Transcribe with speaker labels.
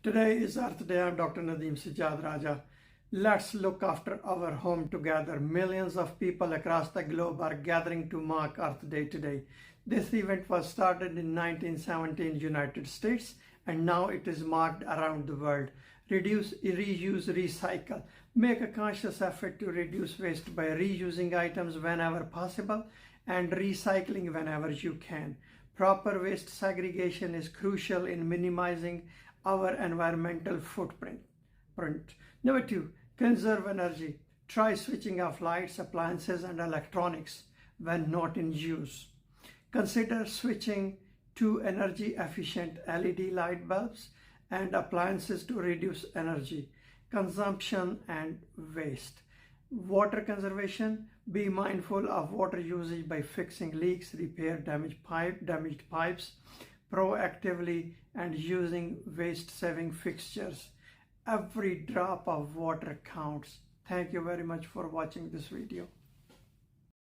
Speaker 1: Today is Earth Day. I'm Dr. Nadeem Sajjad Raja. Let's look after our home together. Millions of people across the globe are gathering to mark Earth Day today. This event was started in 1917 United States and now it is marked around the world. Reduce, reuse, recycle. Make a conscious effort to reduce waste by reusing items whenever possible and recycling whenever you can. Proper waste segregation is crucial in minimizing our environmental footprint. Number 2, conserve energy. Try switching off lights, appliances, and electronics when not in use. Consider switching to energy efficient LED light bulbs and appliances to reduce energy consumption and waste. Water conservation. Be mindful of water usage by fixing leaks, repair damaged pipes proactively, and using waste-saving fixtures. Every drop of water counts. Thank you very much for watching this video.